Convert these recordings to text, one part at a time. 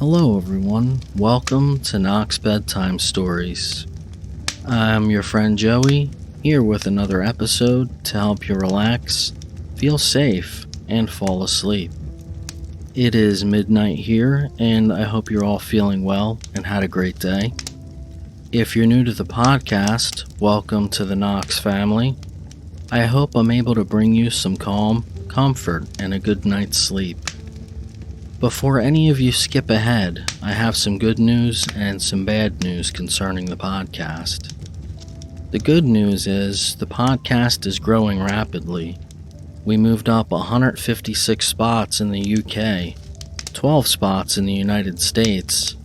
Hello everyone, welcome to Knox Bedtime Stories. I'm your friend Joey, here with another episode to help you relax, feel safe, and fall asleep. It is midnight here, and I hope you're all feeling well and had a great day. If you're new to the podcast, welcome to the Knox family. I hope I'm able to bring you some calm, comfort, and a good night's sleep. Before any of you skip ahead, I have some good news and some bad news concerning the podcast. The good news is the podcast is growing rapidly. We moved up 156 spots in the UK, 12 spots in the United States,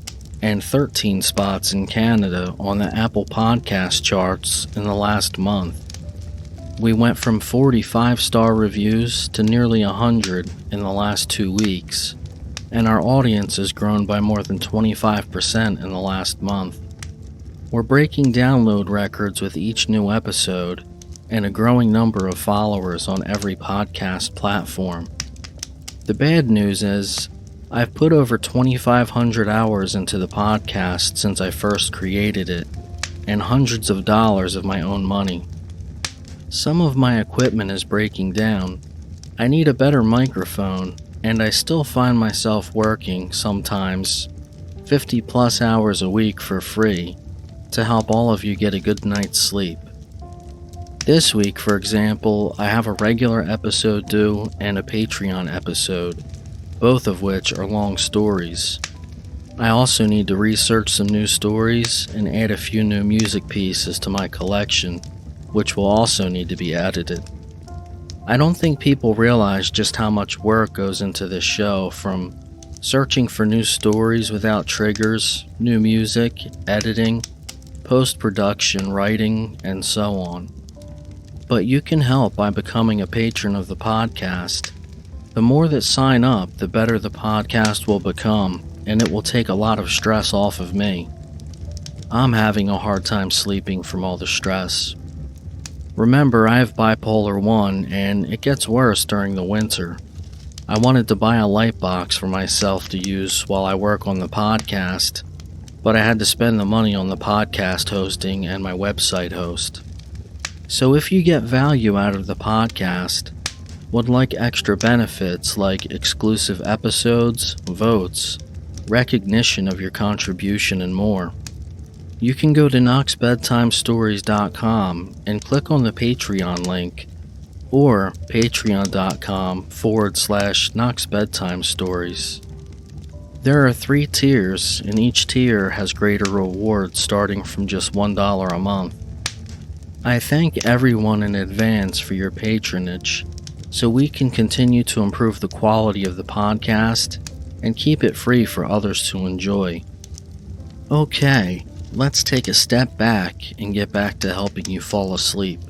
and 13 spots in Canada on the Apple Podcast charts in the last month. We went from 45-star reviews to nearly 100 in the last 2 weeks. And our audience has grown by more than 25% in the last month. We're breaking download records with each new episode, and a growing number of followers on every podcast platform. The bad news is, I've put over 2,500 hours into the podcast since I first created it, and hundreds of dollars of my own money. Some of my equipment is breaking down. I need a better microphone, and I still find myself working, sometimes, 50 plus hours a week for free to help all of you get a good night's sleep. This week, for example, I have a regular episode due and a Patreon episode, both of which are long stories. I also need to research some new stories and add a few new music pieces to my collection, which will also need to be edited. I don't think people realize just how much work goes into this show, from searching for new stories without triggers, new music, editing, post-production, writing, and so on. But you can help by becoming a patron of the podcast. The more that sign up, the better the podcast will become, and it will take a lot of stress off of me. I'm having a hard time sleeping from all the stress. Remember, I have bipolar 1, and it gets worse during the winter. I wanted to buy a light box for myself to use while I work on the podcast, but I had to spend the money on the podcast hosting and my website host. So if you get value out of the podcast, would like extra benefits like exclusive episodes, votes, recognition of your contribution, and more, you can go to knoxbedtimestories.com and click on the Patreon link, or patreon.com/knoxbedtimestories. There are 3 tiers, and each tier has greater rewards starting from just $1 a month. I thank everyone in advance for your patronage, so we can continue to improve the quality of the podcast and keep it free for others to enjoy. Okay. Let's take a step back and get back to helping you fall asleep.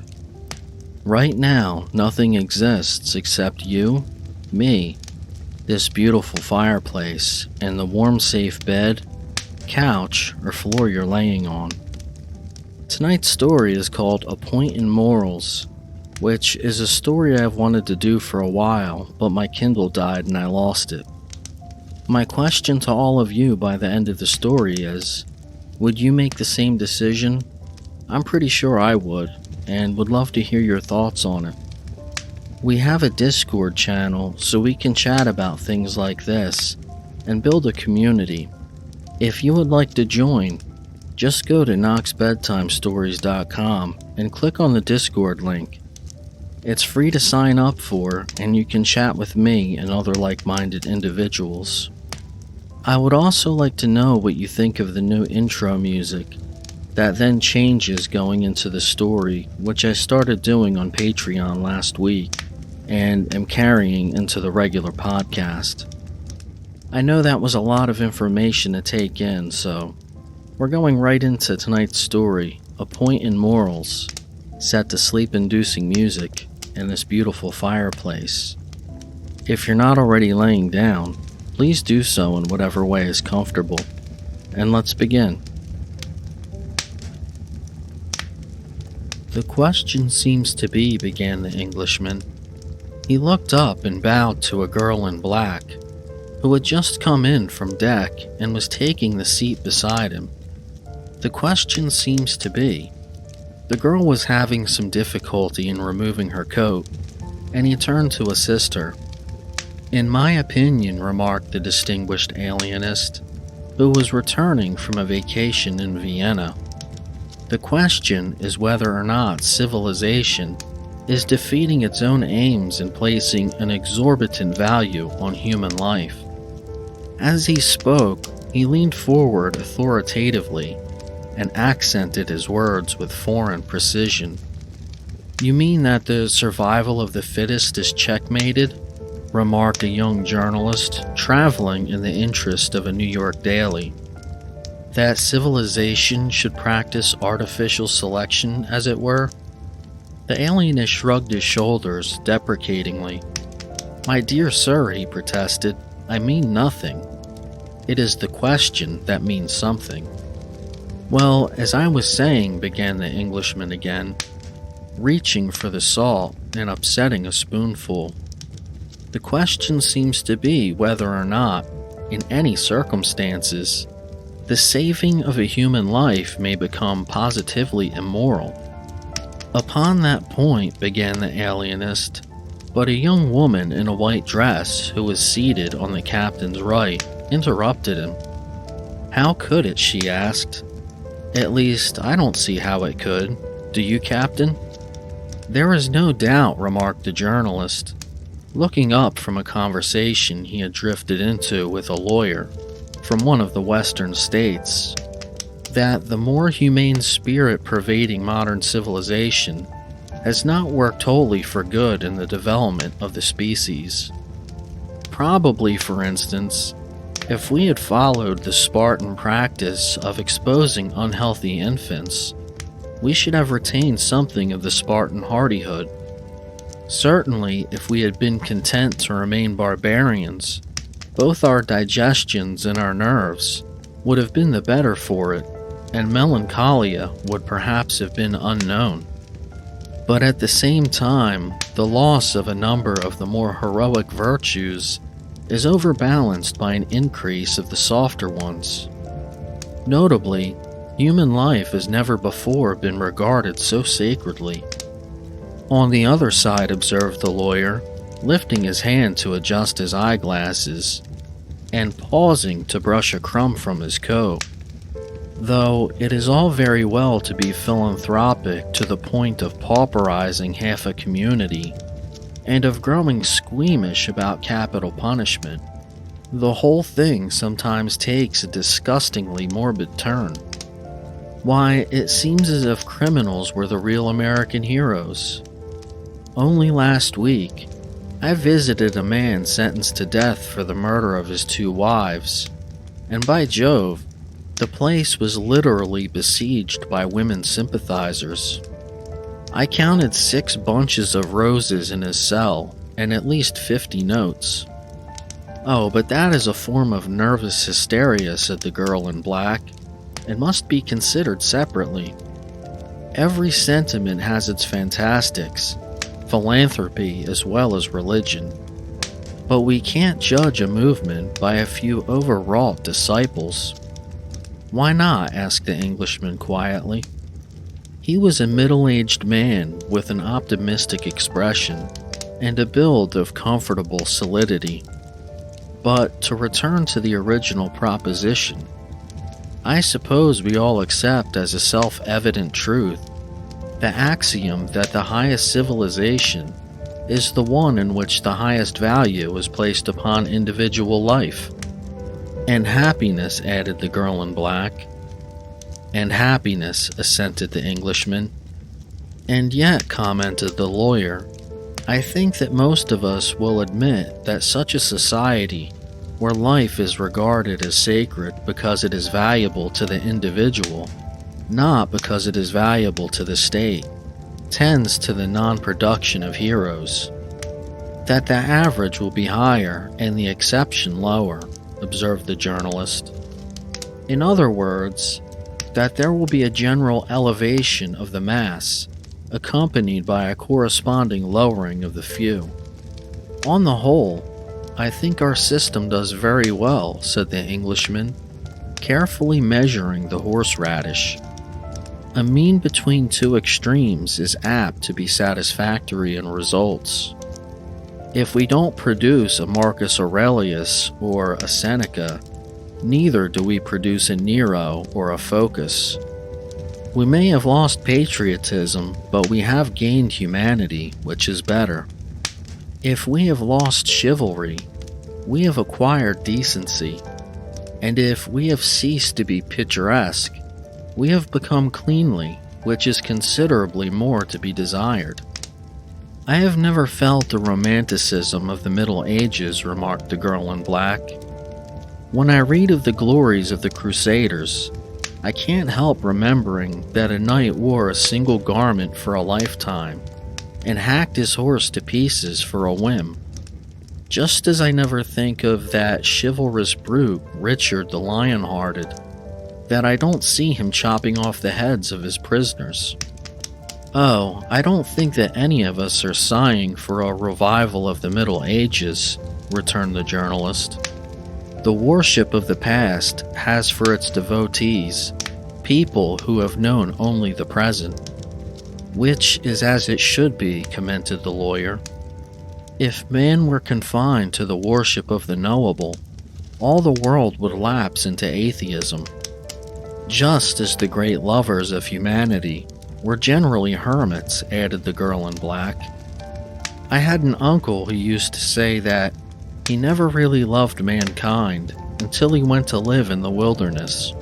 Right now, nothing exists except you, me, this beautiful fireplace, and the warm, safe bed, couch, or floor you're laying on. Tonight's story is called A Point in Morals, which is a story I've wanted to do for a while, but my Kindle died and I lost it. My question to all of you by the end of the story is, would you make the same decision? I'm pretty sure I would, and would love to hear your thoughts on it. We have a Discord channel so we can chat about things like this and build a community. If you would like to join, just go to knoxbedtimestories.com and click on the Discord link. It's free to sign up for, and you can chat with me and other like-minded individuals. I would also like to know what you think of the new intro music that then changes going into the story, which I started doing on Patreon last week and am carrying into the regular podcast. I know that was a lot of information to take in, so we're going right into tonight's story, A Point in Morals, set to sleep-inducing music in this beautiful fireplace. If you're not already laying down, please do so in whatever way is comfortable, and let's begin. The question seems to be, began the Englishman. He looked up and bowed to a girl in black, who had just come in from deck and was taking the seat beside him. The question seems to be, the girl was having some difficulty in removing her coat, and he turned to assist her. "In my opinion," remarked the distinguished alienist, who was returning from a vacation in Vienna, "the question is whether or not civilization is defeating its own aims in placing an exorbitant value on human life." As he spoke, he leaned forward authoritatively and accented his words with foreign precision. "You mean that the survival of the fittest is checkmated?" remarked a young journalist traveling in the interest of a New York daily. "That civilization should practice artificial selection, as it were?" The alienist shrugged his shoulders deprecatingly. "My dear sir," he protested, "I mean nothing. It is the question that means something." "Well, as I was saying," began the Englishman again, reaching for the salt and upsetting a spoonful, "the question seems to be whether or not, in any circumstances, the saving of a human life may become positively immoral." "Upon that point," began the alienist, but a young woman in a white dress who was seated on the captain's right interrupted him. "How could it?" she asked. "At least, I don't see how it could. Do you, Captain?" "There is no doubt," remarked the journalist, looking up from a conversation he had drifted into with a lawyer from one of the western states, "that the more humane spirit pervading modern civilization has not worked wholly for good in the development of the species. Probably, for instance, if we had followed the Spartan practice of exposing unhealthy infants, we should have retained something of the Spartan hardihood. Certainly, if we had been content to remain barbarians, both our digestions and our nerves would have been the better for it, and melancholia would perhaps have been unknown. But at the same time, the loss of a number of the more heroic virtues is overbalanced by an increase of the softer ones. Notably, human life has never before been regarded so sacredly." "On the other side," observed the lawyer, lifting his hand to adjust his eyeglasses, and pausing to brush a crumb from his coat, "though it is all very well to be philanthropic to the point of pauperizing half a community, and of growing squeamish about capital punishment, the whole thing sometimes takes a disgustingly morbid turn. Why, it seems as if criminals were the real American heroes. Only last week, I visited a man sentenced to death for the murder of his 2 wives, and by Jove, the place was literally besieged by women sympathizers. I counted 6 bunches of roses in his cell and at least 50 notes." "Oh, but that is a form of nervous hysteria," said the girl in black, "and must be considered separately. Every sentiment has its fantastics, philanthropy as well as religion. But we can't judge a movement by a few overwrought disciples." "Why not?" asked the Englishman quietly. He was a middle-aged man with an optimistic expression and a build of comfortable solidity. "But to return to the original proposition, I suppose we all accept as a self-evident truth the axiom that the highest civilization is the one in which the highest value is placed upon individual life." "And happiness," added the girl in black. "And happiness," assented the Englishman. "And yet," commented the lawyer, "I think that most of us will admit that such a society, where life is regarded as sacred because it is valuable to the individual, not because it is valuable to the state, tends to the non-production of heroes. That the average will be higher and the exception lower," observed the journalist. "In other words, that there will be a general elevation of the mass, accompanied by a corresponding lowering of the few. On the whole, I think our system does very well, said the Englishman, carefully measuring the horseradish. A mean between two extremes is apt to be satisfactory in results. If we don't produce a Marcus Aurelius or a Seneca, neither do we produce a Nero or a Phocas. We may have lost patriotism, but we have gained humanity, which is better. If we have lost chivalry, we have acquired decency. And if we have ceased to be picturesque, we have become cleanly, which is considerably more to be desired. I have never felt the romanticism of the Middle Ages, remarked the girl in black. When I read of the glories of the Crusaders, I can't help remembering that a knight wore a single garment for a lifetime and hacked his horse to pieces for a whim. Just as I never think of that chivalrous brute, Richard the Lion-Hearted, that I don't see him chopping off the heads of his prisoners. Oh, I don't think that any of us are sighing for a revival of the Middle Ages, returned the journalist. The worship of the past has for its devotees people who have known only the present. Which is as it should be, commented the lawyer. If man were confined to the worship of the knowable, all the world would lapse into atheism. Just as the great lovers of humanity were generally hermits, added the girl in black. I had an uncle who used to say that he never really loved mankind until he went to live in the wilderness.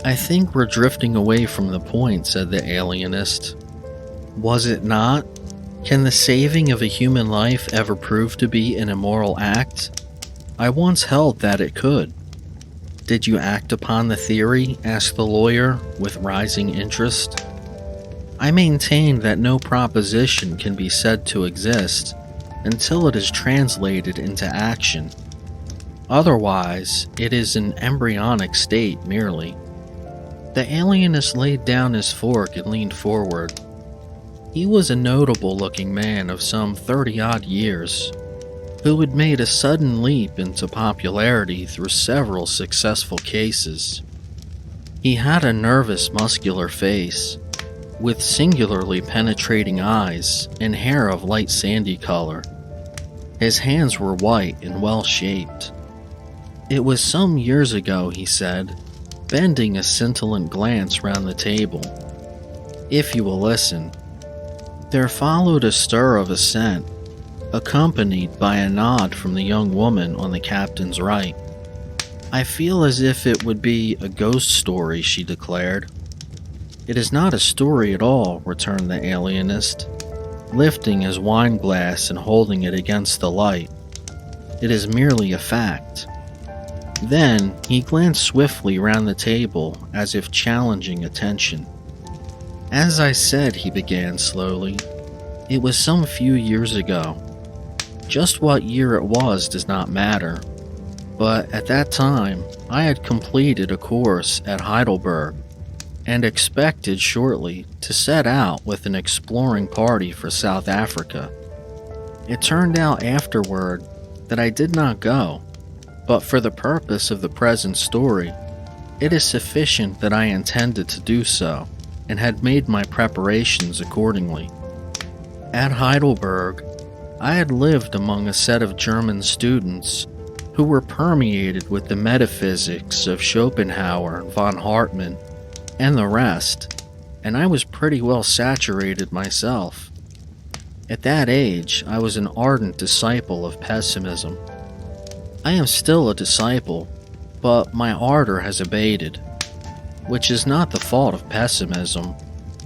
I think we're drifting away from the point, said the alienist. Was it not? Can the saving of a human life ever prove to be an immoral act? I once held that it could. Did you act upon the theory? Asked the lawyer, with rising interest. I maintain that no proposition can be said to exist until it is translated into action. Otherwise, it is an embryonic state merely. The alienist laid down his fork and leaned forward. He was a notable-looking man of some 30-odd years, who had made a sudden leap into popularity through several successful cases. He had a nervous, muscular face, with singularly penetrating eyes and hair of light sandy color. His hands were white and well-shaped. It was some years ago, he said, bending a scintillant glance round the table. If you will listen. There followed a stir of assent, accompanied by a nod from the young woman on the captain's right. I feel as if it would be a ghost story, she declared. It is not a story at all, returned the alienist, lifting his wine glass and holding it against the light. It is merely a fact. Then he glanced swiftly round the table as if challenging attention. As I said, he began slowly, it was some few years ago. Just what year it was does not matter, but at that time I had completed a course at Heidelberg and expected shortly to set out with an exploring party for South Africa. It turned out afterward that I did not go, but for the purpose of the present story, it is sufficient that I intended to do so and had made my preparations accordingly. At Heidelberg, I had lived among a set of German students who were permeated with the metaphysics of Schopenhauer, von Hartmann, and the rest, and I was pretty well saturated myself. At that age, I was an ardent disciple of pessimism. I am still a disciple, but my ardor has abated, which is not the fault of pessimism,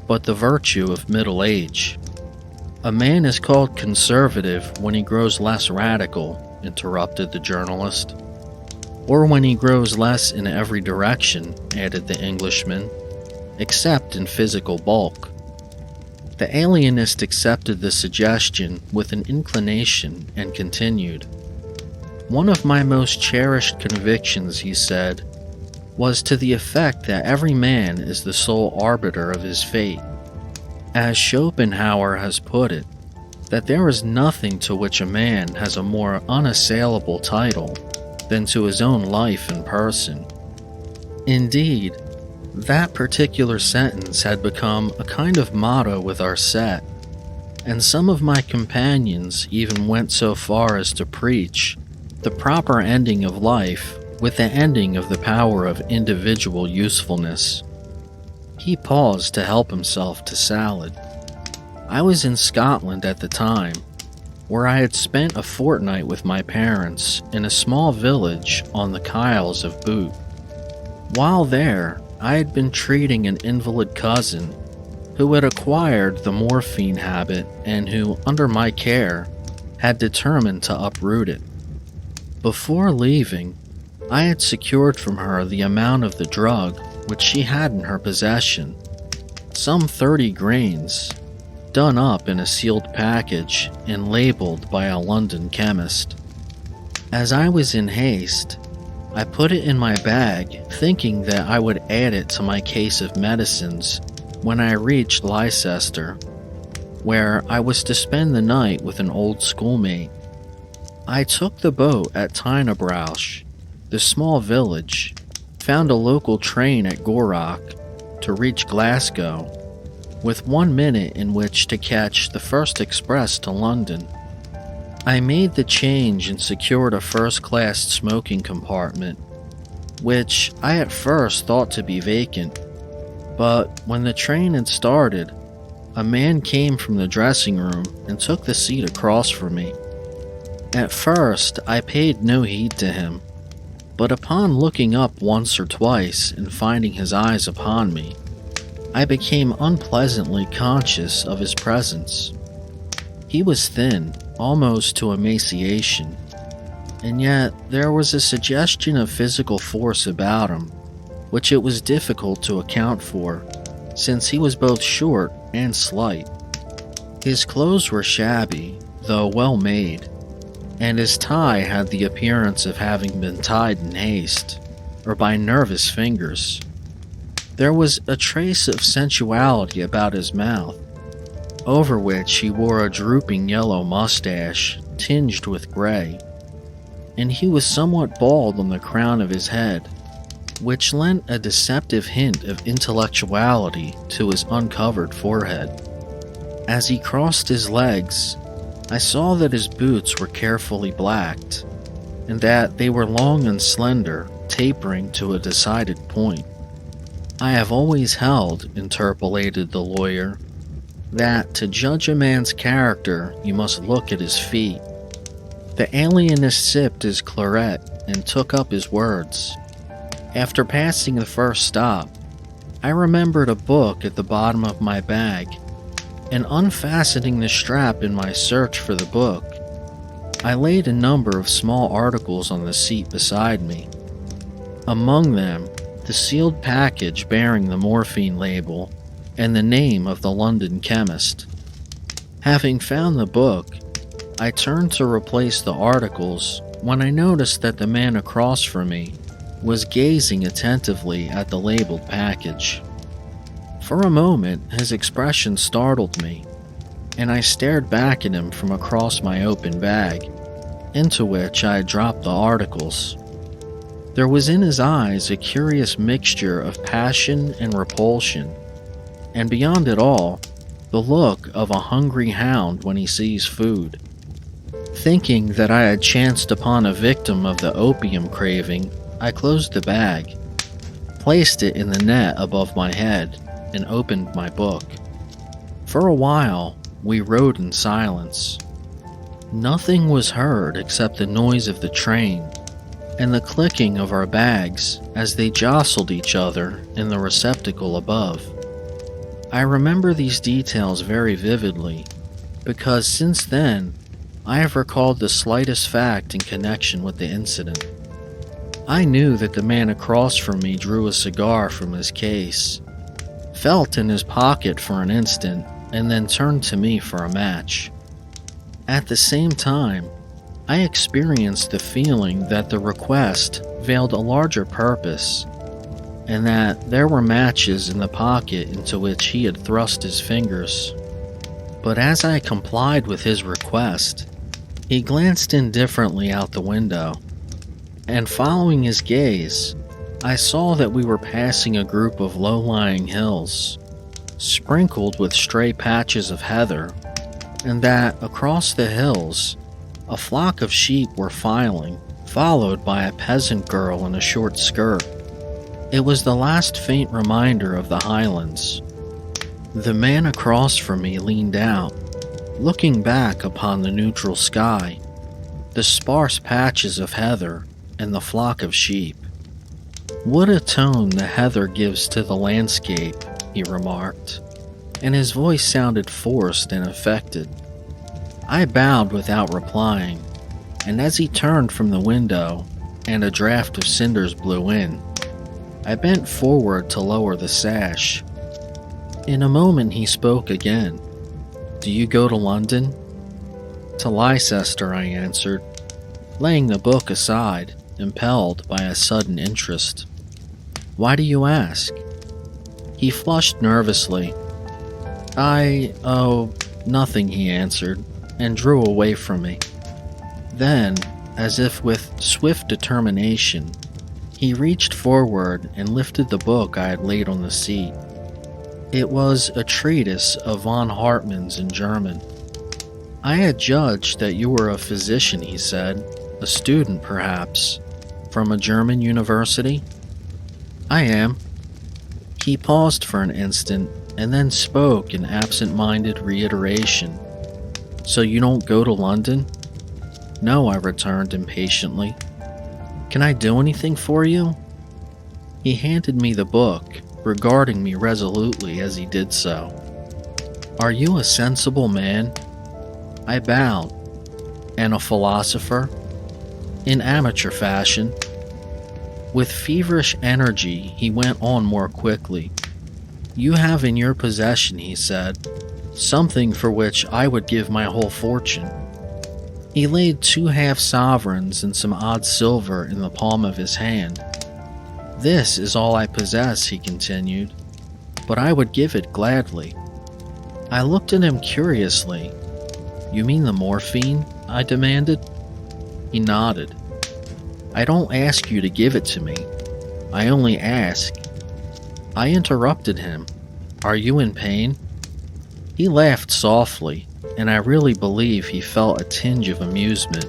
but the virtue of middle age. A man is called conservative when he grows less radical, interrupted the journalist. Or when he grows less in every direction, added the Englishman, except in physical bulk. The alienist accepted the suggestion with an inclination and continued. One of my most cherished convictions, he said, was to the effect that every man is the sole arbiter of his fate. As Schopenhauer has put it, that there is nothing to which a man has a more unassailable title than to his own life and person. Indeed, that particular sentence had become a kind of motto with our set, and some of my companions even went so far as to preach the proper ending of life with the ending of the power of individual usefulness. He paused to help himself to salad. I was in Scotland at the time, where I had spent a fortnight with my parents in a small village on the Isles of Bute. While there, I had been treating an invalid cousin who had acquired the morphine habit and who, under my care, had determined to uproot it. Before leaving, I had secured from her the amount of the drug which she had in her possession, some 30 grains, done up in a sealed package and labeled by a London chemist. As I was in haste, I put it in my bag, thinking that I would add it to my case of medicines when I reached Leicester, where I was to spend the night with an old schoolmate. I took the boat at Tynebroush, the small village, found a local train at Gorrock to reach Glasgow, with 1 minute in which to catch the first express to London. I made the change and secured a first-class smoking compartment, which I at first thought to be vacant, but when the train had started, a man came from the dressing room and took the seat across from me. At first, I paid no heed to him, but upon looking up once or twice and finding his eyes upon me, I became unpleasantly conscious of his presence. He was thin, almost to emaciation, and yet there was a suggestion of physical force about him, which it was difficult to account for, since he was both short and slight. His clothes were shabby, though well made, and his tie had the appearance of having been tied in haste, or by nervous fingers. There was a trace of sensuality about his mouth, over which he wore a drooping yellow mustache tinged with gray, and he was somewhat bald on the crown of his head, which lent a deceptive hint of intellectuality to his uncovered forehead. As he crossed his legs, I saw that his boots were carefully blacked, and that they were long and slender, tapering to a decided point. I have always held, interpolated the lawyer, that to judge a man's character you must look at his feet. The alienist sipped his claret and took up his words. After passing the first stop, I remembered a book at the bottom of my bag, and unfastening the strap in my search for the book, I laid a number of small articles on the seat beside me. Among them, the sealed package bearing the morphine label and the name of the London chemist. Having found the book, I turned to replace the articles when I noticed that the man across from me was gazing attentively at the labeled package. For a moment, his expression startled me, and I stared back at him from across my open bag, into which I had dropped the articles. There was in his eyes a curious mixture of passion and repulsion, and beyond it all, the look of a hungry hound when he sees food. Thinking that I had chanced upon a victim of the opium craving, I closed the bag, placed it in the net above my head, and opened my book. For a while, we rode in silence. Nothing was heard except the noise of the train and the clicking of our bags as they jostled each other in the receptacle above. I remember these details very vividly, because since then, I have recalled the slightest fact in connection with the incident. I knew that the man across from me drew a cigar from his case, felt in his pocket for an instant, and then turned to me for a match. At the same time, I experienced the feeling that the request veiled a larger purpose, and that there were matches in the pocket into which he had thrust his fingers. But as I complied with his request, he glanced indifferently out the window, and following his gaze, I saw that we were passing a group of low-lying hills, sprinkled with stray patches of heather, and that across the hills, a flock of sheep were filing, followed by a peasant girl in a short skirt. It was the last faint reminder of the highlands. The man across from me leaned out, looking back upon the neutral sky, the sparse patches of heather, and the flock of sheep. "What a tone the heather gives to the landscape," he remarked, and his voice sounded forced and affected. I bowed without replying, and as he turned from the window and a draft of cinders blew in, I bent forward to lower the sash. In a moment he spoke again. "Do you go to London?" "To Leicester," I answered, laying the book aside, impelled by a sudden interest. "Why do you ask?" He flushed nervously. Nothing," he answered, and drew away from me. Then, as if with swift determination, he reached forward and lifted the book I had laid on the seat. It was a treatise of von Hartmann's in German. "I had judged that you were a physician," he said, "a student, perhaps, from a German university?" "I am." He paused for an instant and then spoke in absent-minded reiteration. "So you don't go to London?" "No," I returned impatiently. "Can I do anything for you?" He handed me the book, regarding me resolutely as he did so. "Are you a sensible man?" I bowed. "And a philosopher?" "In amateur fashion." With feverish energy, he went on more quickly. "You have in your possession," he said, "something for which I would give my whole fortune." He laid 2 half-sovereigns and some odd silver in the palm of his hand. "This is all I possess," he continued, "but I would give it gladly." I looked at him curiously. "You mean the morphine?" I demanded. He nodded. "I don't ask you to give it to me. I only ask—" I interrupted him. "Are you in pain?" He laughed softly, and I really believe he felt a tinge of amusement.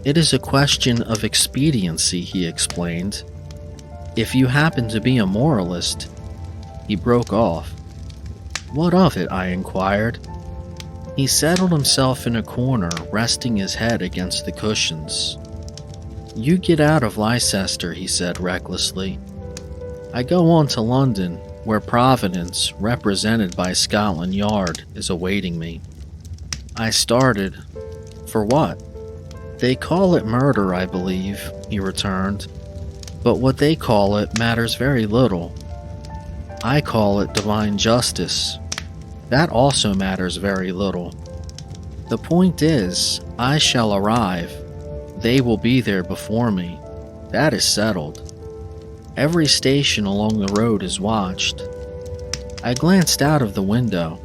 "It is a question of expediency," he explained. "If you happen to be a moralist—" He broke off. "What of it?" I inquired. He settled himself in a corner, resting his head against the cushions. "You get out of Leicester," he said recklessly. "I go on to London, where Providence, represented by Scotland Yard, is awaiting me." I started. "For what?" "They call it murder, I believe," he returned. "But what they call it matters very little. I call it divine justice. That also matters very little. The point is, I shall arrive. They will be there before me. That is settled. Every station along the road is watched." I glanced out of the window.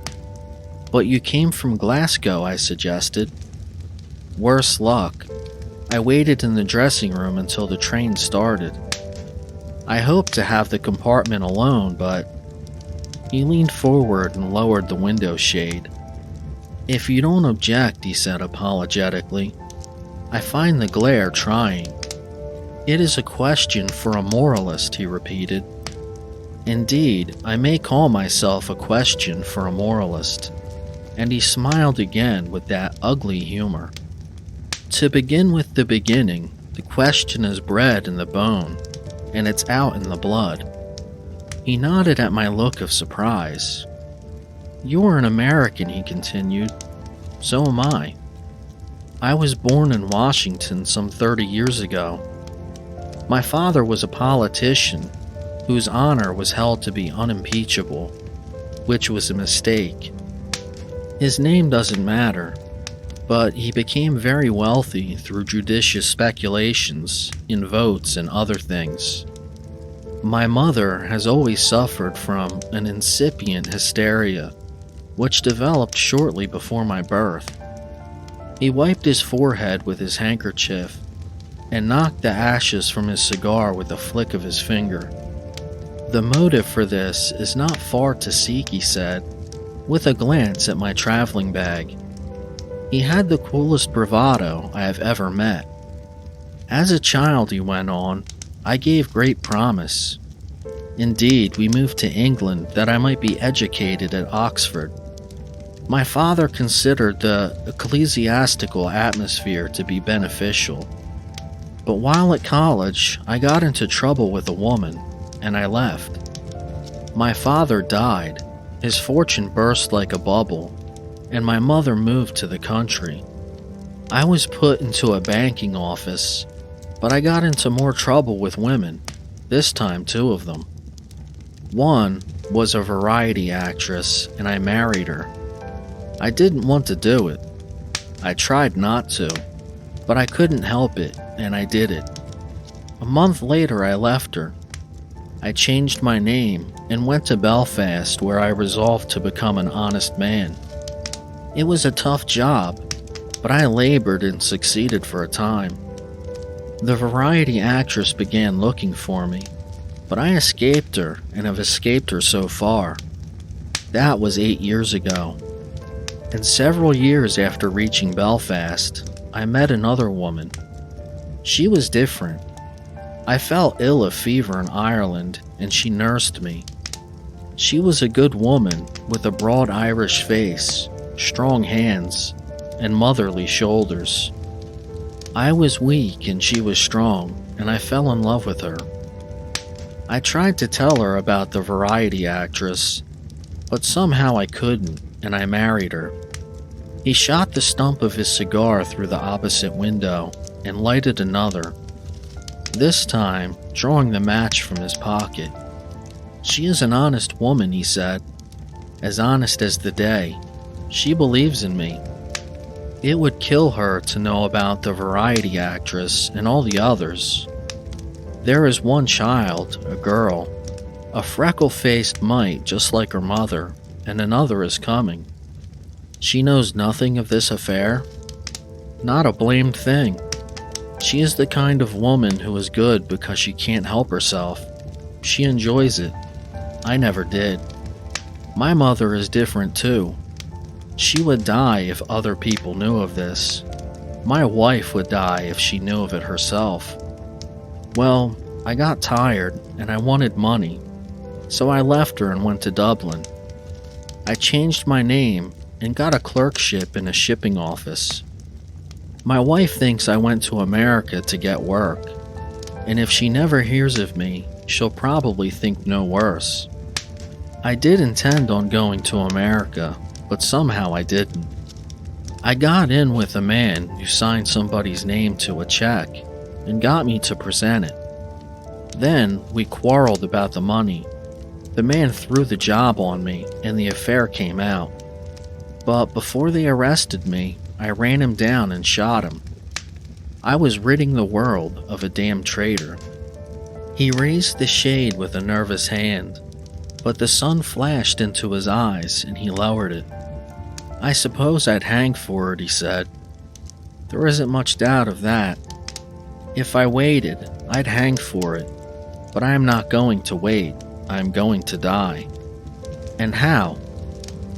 "But you came from Glasgow," I suggested. "Worse luck. I waited in the dressing room until the train started. I hoped to have the compartment alone, but—" He leaned forward and lowered the window shade. "If you don't object," he said apologetically, "I find the glare trying." "It is a question for a moralist," he repeated. "Indeed, I may call myself a question for a moralist." And he smiled again with that ugly humor. "To begin with the beginning, the question is bred in the bone, and it's out in the blood." He nodded at my look of surprise. "You are an American," he continued. "So am I. I was born in Washington some 30 years ago. My father was a politician whose honor was held to be unimpeachable, which was a mistake. His name doesn't matter, but he became very wealthy through judicious speculations in votes and other things. My mother has always suffered from an incipient hysteria, which developed shortly before my birth. He wiped his forehead with his handkerchief and knocked the ashes from his cigar with a flick of his finger. The motive for this is not far to seek, he said, with a glance at my traveling bag. He had the coolest bravado I have ever met. As a child, he went on, I gave great promise. Indeed, we moved to England that I might be educated at Oxford. My father considered the ecclesiastical atmosphere to be beneficial. But while at college, I got into trouble with a woman, and I left. My father died, his fortune burst like a bubble, and my mother moved to the country. I was put into a banking office, but I got into more trouble with women, this time 2 of them. One was a variety actress, and I married her. I didn't want to do it. I tried not to, but I couldn't help it, and I did it. A month later, I left her. I changed my name and went to Belfast, where I resolved to become an honest man. It was a tough job, but I labored and succeeded for a time. The variety actress began looking for me, but I escaped her and have escaped her so far. That was 8 years ago. And several years after reaching Belfast, I met another woman. She was different. I fell ill of fever in Ireland, and she nursed me. She was a good woman with a broad Irish face, strong hands, and motherly shoulders. I was weak and she was strong, and I fell in love with her. I tried to tell her about the variety actress, but somehow I couldn't, and I married her. He shot the stump of his cigar through the opposite window and lighted another, this time drawing the match from his pocket. She is an honest woman, he said, as honest as the day. She believes in me. It would kill her to know about the variety actress and all the others. There is one child, a girl, a freckle-faced mite just like her mother, and another is coming. She knows nothing of this affair? Not a blamed thing. She is the kind of woman who is good because she can't help herself. She enjoys it. I never did. My mother is different too. She would die if other people knew of this. My wife would die if she knew of it herself. Well, I got tired and I wanted money, so I left her and went to Dublin. I changed my name and got a clerkship in a shipping office. My wife thinks I went to America to get work, and if she never hears of me, she'll probably think no worse. I did intend on going to America, but somehow I didn't. I got in with a man who signed somebody's name to a check and got me to present it. Then we quarreled about the money. The man threw the job on me and the affair came out. But before they arrested me, I ran him down and shot him. I was ridding the world of a damn traitor. He raised the shade with a nervous hand, but the sun flashed into his eyes and he lowered it. I suppose I'd hang for it, he said. There isn't much doubt of that. If I waited, I'd hang for it, but I am not going to wait. I am going to die. And how?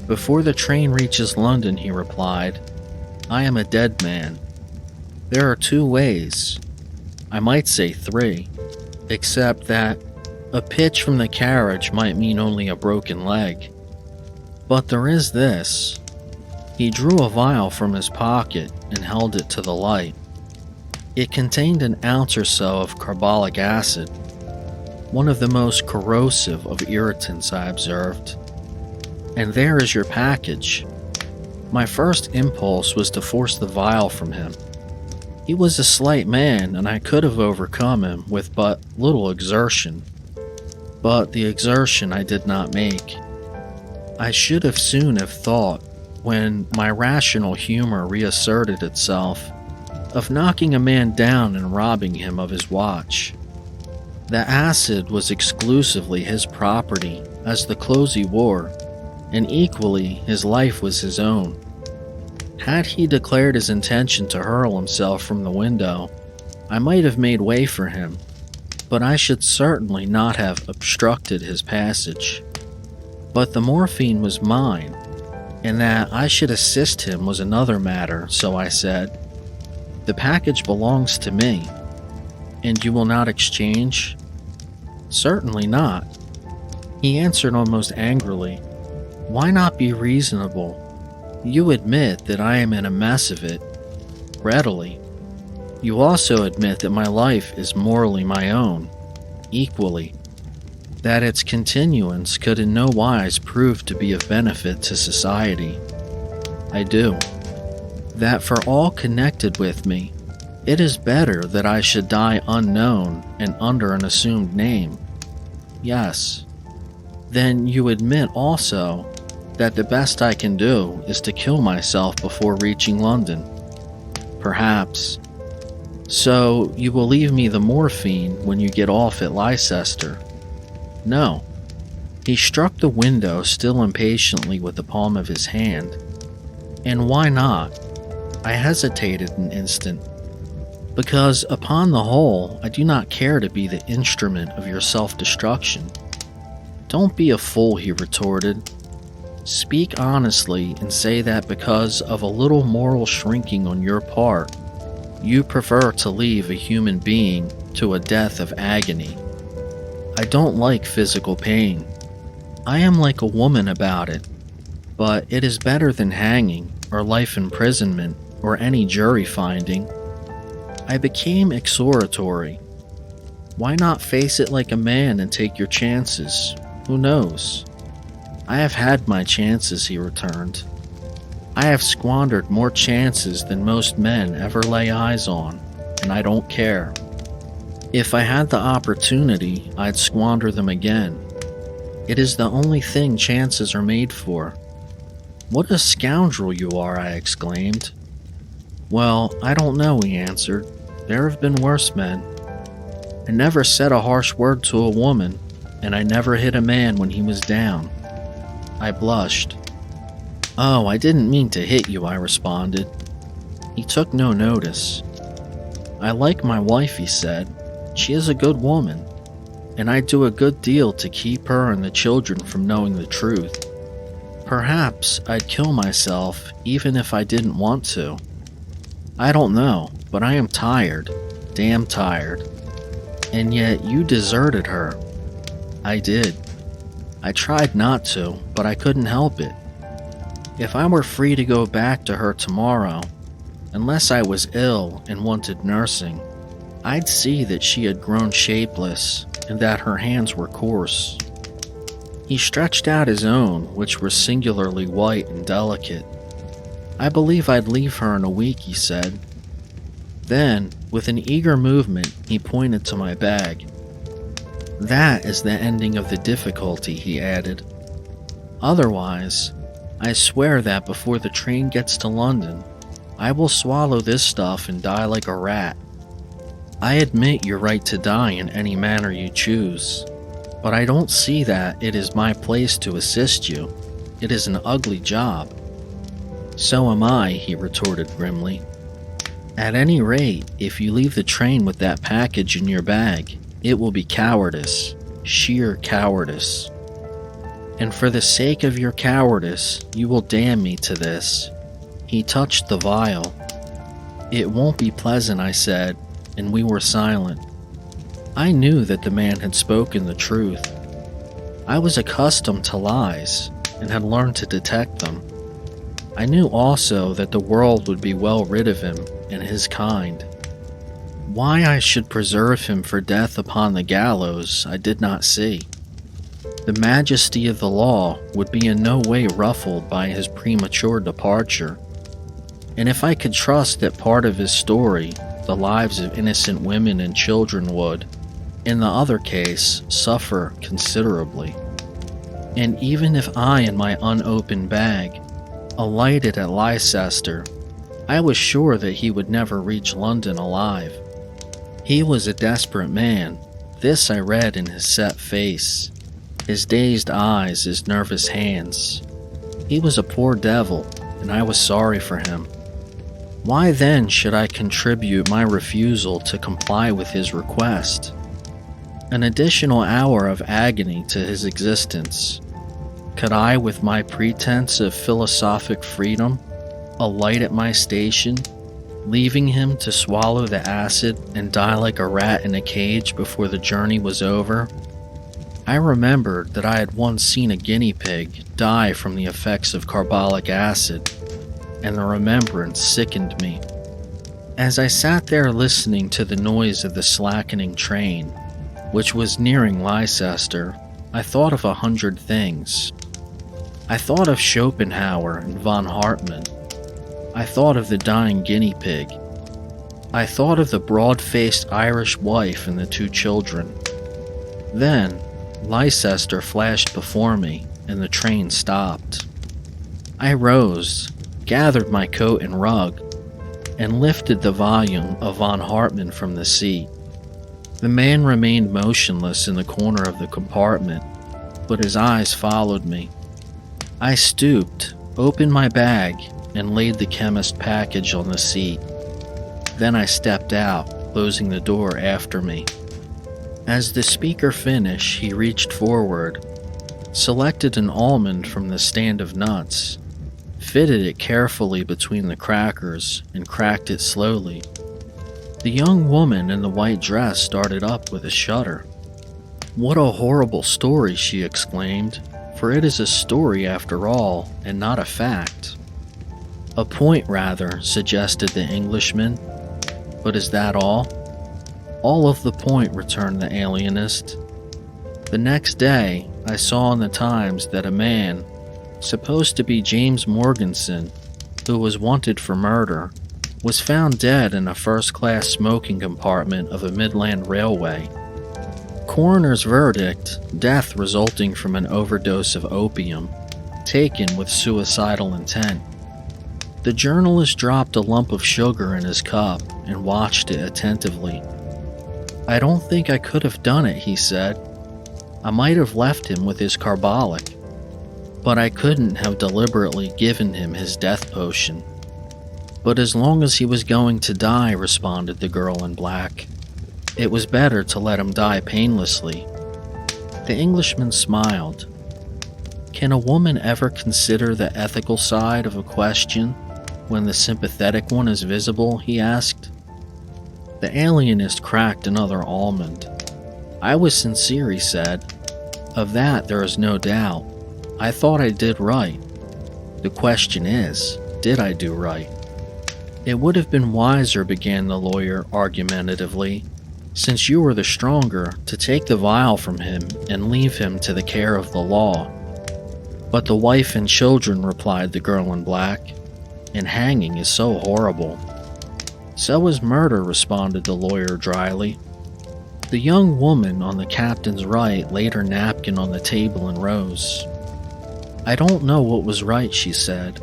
Before the train reaches London, he replied. I am a dead man. There are 2 ways. I might say 3, except that a pitch from the carriage might mean only a broken leg. But there is this. He drew a vial from his pocket and held it to the light. It contained an ounce or so of carbolic acid, one of the most corrosive of irritants, I observed. And there is your package. My first impulse was to force the vial from him. He was a slight man, and I could have overcome him with but little exertion. But the exertion I did not make. I should have soon have thought, when my rational humor reasserted itself, of knocking a man down and robbing him of his watch. The acid was exclusively his property, as the clothes he wore. and equally his life was his own. Had he declared his intention to hurl himself from the window, I might have made way for him, but I should certainly not have obstructed his passage. But the morphine was mine, and that I should assist him was another matter, so I said, "The package belongs to me, and you will not exchange?" "Certainly not." He answered almost angrily, "Why not be reasonable? You admit that I am in a mess of it." "Readily." "You also admit that my life is morally my own." "Equally." "That its continuance could in no wise prove to be of benefit to society." "I do." "That for all connected with me, it is better that I should die unknown and under an assumed name." "Yes." "Then you admit also that the best I can do is to kill myself before reaching London?" "Perhaps." "So you will leave me the morphine when you get off at Leicester?" "No." He struck the window still impatiently with the palm of his hand. "And why not?" I hesitated an instant. "Because, upon the whole, I do not care to be the instrument of your self-destruction." "Don't be a fool," he retorted. "Speak honestly and say that because of a little moral shrinking on your part, you prefer to leave a human being to a death of agony." "I don't like physical pain. I am like a woman about it, but it is better than hanging, or life imprisonment, or any jury finding." I became exoratory. "Why not face it like a man and take your chances? Who knows?" "I have had my chances," he returned. "I have squandered more chances than most men ever lay eyes on, and I don't care. If I had the opportunity, I'd squander them again. It is the only thing chances are made for." "What a scoundrel you are!" I exclaimed. "Well, I don't know," he answered. "There have been worse men. I never said a harsh word to a woman, and I never hit a man when he was down." I blushed. "Oh, I didn't mean to hit you," I responded. He took no notice. "I like my wife," he said. "She is a good woman, and I do a good deal to keep her and the children from knowing the truth. Perhaps I'd kill myself even if I didn't want to. I don't know, but I am tired, damn tired. And yet you deserted her." "I did. I tried not to, but I couldn't help it. If I were free to go back to her tomorrow, unless I was ill and wanted nursing, I'd see that she had grown shapeless and that her hands were coarse." He stretched out his own, which were singularly white and delicate. "I believe I'd leave her in a week," he said. Then, with an eager movement, he pointed to my bag. "That is the ending of the difficulty," he added. "Otherwise, I swear that before the train gets to London, I will swallow this stuff and die like a rat. I admit your right to die in any manner you choose, but I don't see that it is my place to assist you. It is an ugly job." "So am I," he retorted grimly. "At any rate, if you leave the train with that package in your bag, it will be cowardice, sheer cowardice. And for the sake of your cowardice, you will damn me to this." He touched the vial. "It won't be pleasant," I said, and we were silent. I knew that the man had spoken the truth. I was accustomed to lies and had learned to detect them. I knew also that the world would be well rid of him and his kind. Why I should preserve him for death upon the gallows, I did not see. The majesty of the law would be in no way ruffled by his premature departure, and if I could trust that part of his story, the lives of innocent women and children would, in the other case, suffer considerably. And even if I and my unopened bag alighted at Leicester, I was sure that he would never reach London alive. He was a desperate man. This I read in his set face, his dazed eyes, his nervous hands. He was a poor devil, and I was sorry for him. Why then should I contribute my refusal to comply with his request? An additional hour of agony to his existence. Could I, with my pretense of philosophic freedom, alight at my station, leaving him to swallow the acid and die like a rat in a cage before the journey was over? I remembered that I had once seen a guinea pig die from the effects of carbolic acid, and the remembrance sickened me. As I sat there listening to the noise of the slackening train, which was nearing Leicester, I thought of 100 things. I thought of Schopenhauer and von Hartmann. I thought of the dying guinea pig. I thought of the broad-faced Irish wife and the 2 children. Then, Leicester flashed before me, and the train stopped. I rose, gathered my coat and rug, and lifted the volume of von Hartmann from the seat. The man remained motionless in the corner of the compartment, but his eyes followed me. I stooped, opened my bag, and laid the chemist package on the seat. Then I stepped out, closing the door after me. As the speaker finished, he reached forward, selected an almond from the stand of nuts, fitted it carefully between the crackers, and cracked it slowly. The young woman in the white dress started up with a shudder. "What a horrible story," she exclaimed, "for it is a story after all, and not a fact." "A point, rather," suggested the Englishman. "But is that all?" "All of the point," returned the alienist. "The next day, I saw in the Times that a man, supposed to be James Morganson, who was wanted for murder, was found dead in a first-class smoking compartment of a Midland railway. Coroner's verdict, death resulting from an overdose of opium, taken with suicidal intent. The journalist dropped a lump of sugar in his cup and watched it attentively. "I don't think I could have done it," he said. "I might have left him with his carbolic, but I couldn't have deliberately given him his death potion." "But as long as he was going to die," responded the girl in black, "it was better to let him die painlessly." The Englishman smiled. "Can a woman ever consider the ethical side of a question when the sympathetic one is visible?" he asked. The alienist cracked another almond. "I was sincere," he said. "Of that there is no doubt. I thought I did right. The question is, did I do right?" "It would have been wiser," began the lawyer argumentatively, "since you were the stronger, to take the vial from him and leave him to the care of the law." "But the wife and children," replied the girl in black, "and hanging is so horrible." "So is murder," responded the lawyer dryly. The young woman on the captain's right laid her napkin on the table and rose. "I don't know what was right," she said,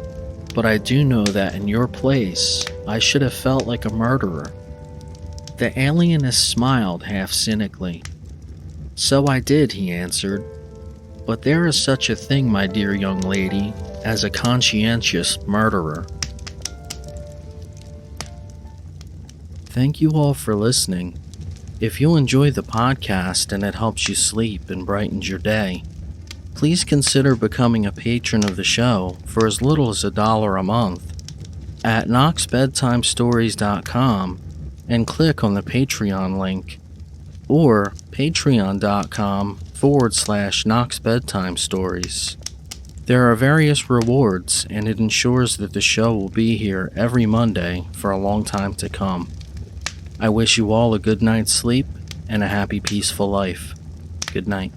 "but I do know that in your place, I should have felt like a murderer." The alienist smiled half cynically. "So I did," he answered. "But there is such a thing, my dear young lady, as a conscientious murderer." Thank you all for listening. If you enjoy the podcast and it helps you sleep and brightens your day, please consider becoming a patron of the show for as little as $1 a month at knoxbedtimestories.com and click on the Patreon link, or patreon.com/knoxbedtimestories. There are various rewards, and it ensures that the show will be here every Monday for a long time to come. I wish you all a good night's sleep and a happy, peaceful life. Good night.